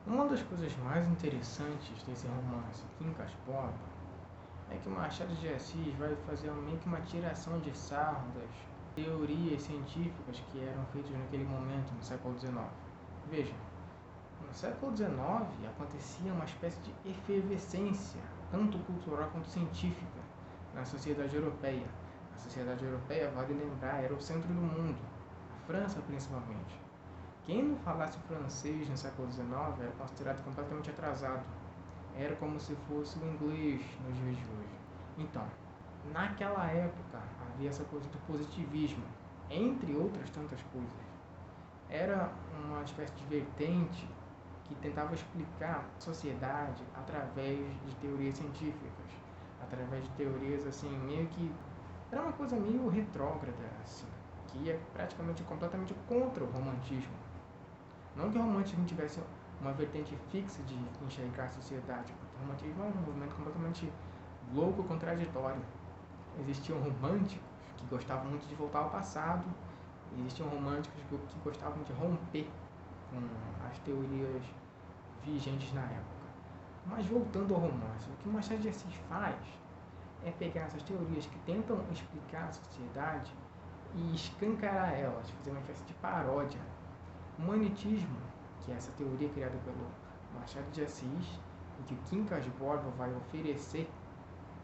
Uma das coisas mais interessantes desse romance, Quincas Borba, é que o Machado de Assis vai fazer meio que uma tiração de sarro das teorias científicas que eram feitas naquele momento, no século XIX. Veja, no século XIX acontecia uma espécie de efervescência, tanto cultural quanto científica, na sociedade europeia. A sociedade europeia, vale lembrar, era o centro do mundo, a França principalmente. Quem não falasse francês no século XIX era considerado completamente atrasado. Era como se fosse o inglês nos dias de hoje. Então, naquela época havia essa coisa do positivismo, entre outras tantas coisas. Era uma espécie de vertente que tentava explicar a sociedade através de teorias científicas, através de teorias assim, meio que era uma coisa meio retrógrada, assim, que ia praticamente completamente contra o romantismo. Não que o romantismo tivesse uma vertente fixa de enxergar a sociedade, porque o romantismo é um movimento completamente louco, contraditório. Existiam românticos que gostavam muito de voltar ao passado, e existiam românticos que gostavam de romper com as teorias vigentes na época. Mas voltando ao romance, o que o Machado de Assis faz é pegar essas teorias que tentam explicar a sociedade e escancarar elas, fazer uma espécie de paródia. O humanitismo, que é essa teoria criada pelo Machado de Assis, e que o Quincas Borba vai oferecer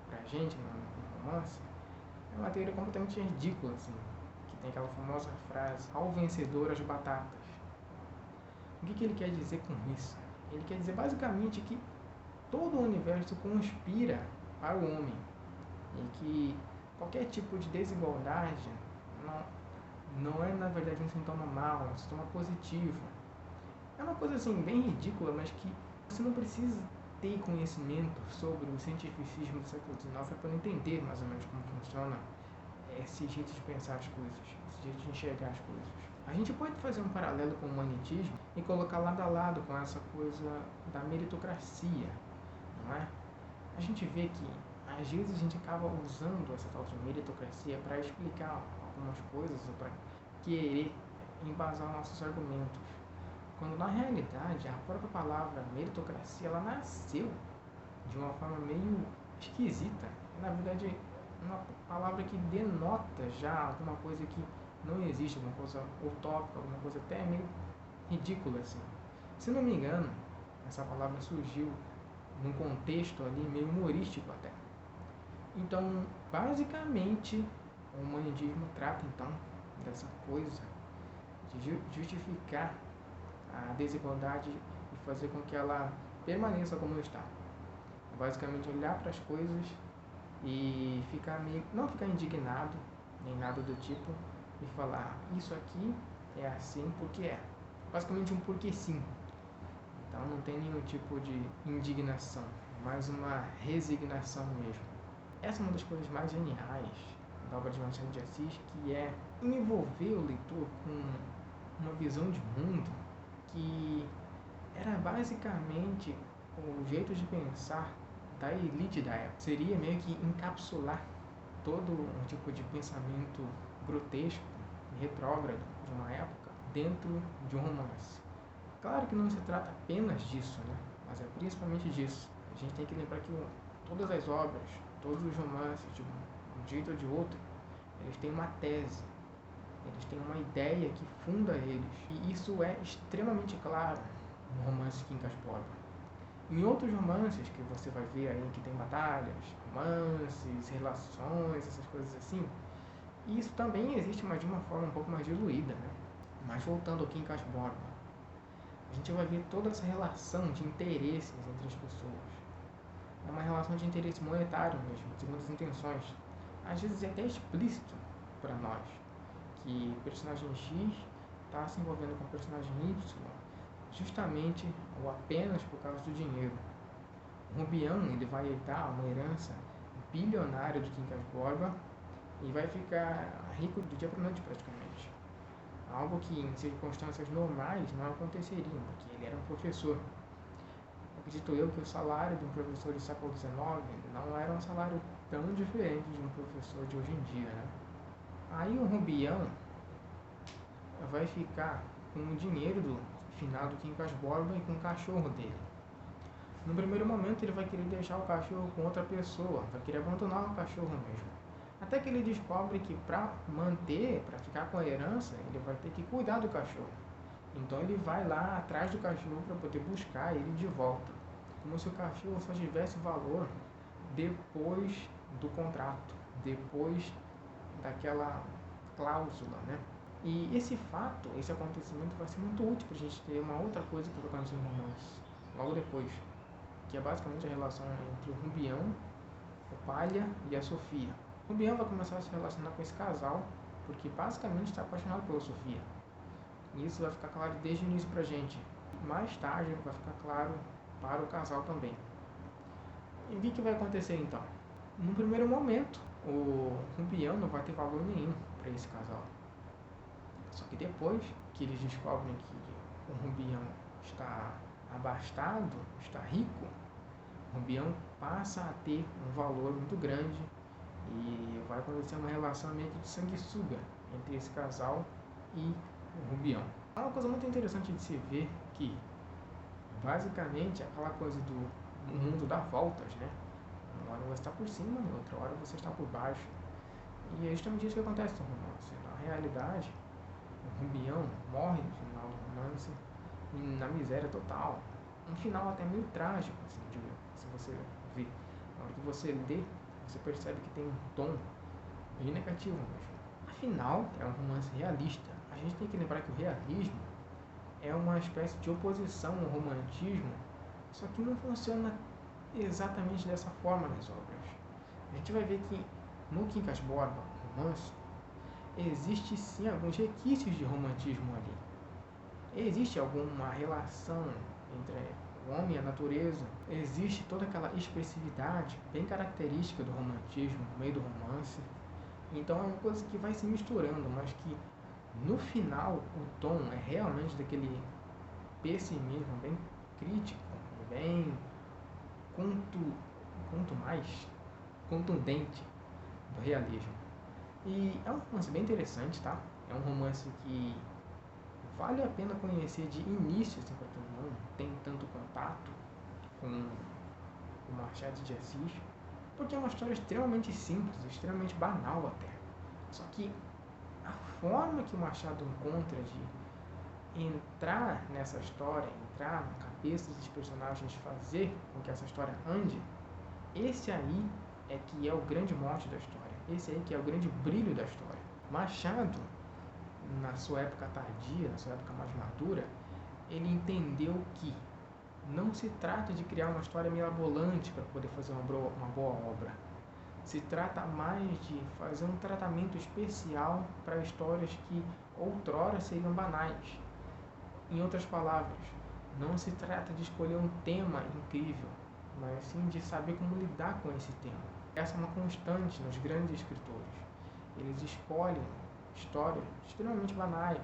pra gente no romance, é uma teoria completamente ridícula, assim, que tem aquela famosa frase, ao vencedor as batatas. O que ele quer dizer com isso? Ele quer dizer basicamente que todo o universo conspira para o homem, e que qualquer tipo de desigualdade não é na verdade um sintoma mau, é um sintoma positivo. É uma coisa assim bem ridícula, mas que você não precisa ter conhecimento sobre o cientificismo do século XIX para entender mais ou menos como funciona esse jeito de pensar as coisas, esse jeito de enxergar as coisas. A gente pode fazer um paralelo com o humanitismo e colocar lado a lado com essa coisa da meritocracia, não é? A gente vê que às vezes a gente acaba usando essa tal de meritocracia para explicar algumas coisas ou para querer embasar nossos argumentos. Quando na realidade a própria palavra meritocracia ela nasceu de uma forma meio esquisita. Na verdade, uma palavra que denota já alguma coisa que não existe, alguma coisa utópica, alguma coisa até meio ridícula assim. Se não me engano, essa palavra surgiu num contexto ali meio humorístico até. Então, basicamente, o humanismo trata então dessa coisa de justificar a desigualdade e fazer com que ela permaneça como está. Basicamente, olhar para as coisas e ficar meio, não ficar indignado nem nada do tipo e falar isso aqui é assim porque é. Basicamente um porque sim. Então não tem nenhum tipo de indignação, mas uma resignação mesmo. Essa é uma das coisas mais geniais da obra de Machado de Assis, que é envolver o leitor com uma visão de mundo que era basicamente o jeito de pensar da elite da época. Seria meio que encapsular todo um tipo de pensamento grotesco e retrógrado de uma época dentro de um romance. Claro que não se trata apenas disso, né? Mas é principalmente disso. A gente tem que lembrar que todas as obras, todos os romances, de um jeito ou de outro, eles têm uma tese, eles têm uma ideia que funda eles. E isso é extremamente claro no romance Quincas Borba. Em outros romances que você vai ver aí que tem batalhas, romances, relações, essas coisas assim, isso também existe, mas de uma forma um pouco mais diluída, né? Mas voltando ao Quincas Borba, a gente vai ver toda essa relação de interesses entre as pessoas. É uma relação de interesse monetário mesmo, segundo as intenções. Às vezes é até explícito para nós que o personagem X está se envolvendo com o personagem Y justamente ou apenas por causa do dinheiro. O Rubião ele vai herdar uma herança bilionária de Quincas Borba e vai ficar rico do dia para a noite praticamente. Algo que em circunstâncias normais não aconteceria, porque ele era um professor. Acredito eu que o salário de um professor do século XIX não era um salário tão diferente de um professor de hoje em dia, né? Aí o Rubião vai ficar com o dinheiro do finado Quincas Borba e com o cachorro dele. No primeiro momento ele vai querer deixar o cachorro com outra pessoa, vai querer abandonar o cachorro mesmo. Até que ele descobre que para manter, para ficar com a herança, ele vai ter que cuidar do cachorro. Então ele vai lá atrás do cachorro para poder buscar ele de volta. Como se o cachorro só tivesse valor depois do contrato, depois daquela cláusula, né? E esse fato, esse acontecimento vai ser muito útil para a gente ter uma outra coisa que vai acontecer no romance, logo depois, que é basicamente a relação entre o Rubião, o Palha e a Sofia. O Rubião vai começar a se relacionar com esse casal, porque basicamente está apaixonado pela Sofia. E isso vai ficar claro desde o início pra gente. Mais tarde vai ficar claro para o casal também. E o que vai acontecer então? No primeiro momento, o Rubião não vai ter valor nenhum para esse casal. Só que depois que eles descobrem que o Rubião está abastado, está rico, o Rubião passa a ter um valor muito grande e vai acontecer uma relação meio que de sanguessuga entre esse casal e o Rubião. É uma coisa muito interessante de se ver que, basicamente, aquela coisa do mundo dá voltas, né? Uma hora você está por cima, outra hora você está por baixo. E é justamente isso que acontece no romance. Na realidade, o Rubião morre no final do romance na miséria total. Um final até meio trágico, assim, se você ver. Na hora que você lê, você percebe que tem um tom bem negativo mesmo. Afinal, é um romance realista. A gente tem que lembrar que o realismo é uma espécie de oposição ao romantismo, só que não funciona exatamente dessa forma nas obras. A gente vai ver que no Quincas Borba, romance, existe sim alguns requisitos de romantismo ali. Existe alguma relação entre o homem e a natureza. Existe toda aquela expressividade bem característica do romantismo no meio do romance. Então é uma coisa que vai se misturando, mas que no final o tom é realmente daquele pessimismo bem crítico, bem quanto mais contundente do realismo. E é um romance bem interessante, tá? É um romance que vale a pena conhecer de início, assim, para quem não tem tanto contato com o Machado de Assis, porque é uma história extremamente simples, extremamente banal até. Só que a forma que o Machado encontra de entrar nessa história, entrar na cabeça dos personagens, fazer com que essa história ande, esse aí é que é o grande mote da história. Esse aí que é o grande brilho da história. Machado, na sua época tardia, na sua época mais madura, ele entendeu que não se trata de criar uma história mirabolante para poder fazer uma boa obra. Se trata mais de fazer um tratamento especial para histórias que outrora seriam banais. Em outras palavras, não se trata de escolher um tema incrível, mas sim de saber como lidar com esse tema. Essa é uma constante nos grandes escritores. Eles escolhem histórias extremamente banais,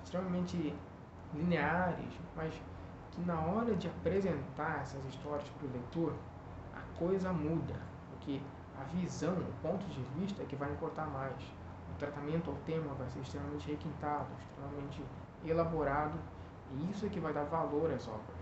extremamente lineares, mas que na hora de apresentar essas histórias para o leitor, a coisa muda, porque a visão, o ponto de vista é que vai importar mais. O tratamento ao tema vai ser extremamente requintado, extremamente elaborado, e isso é que vai dar valor às obras.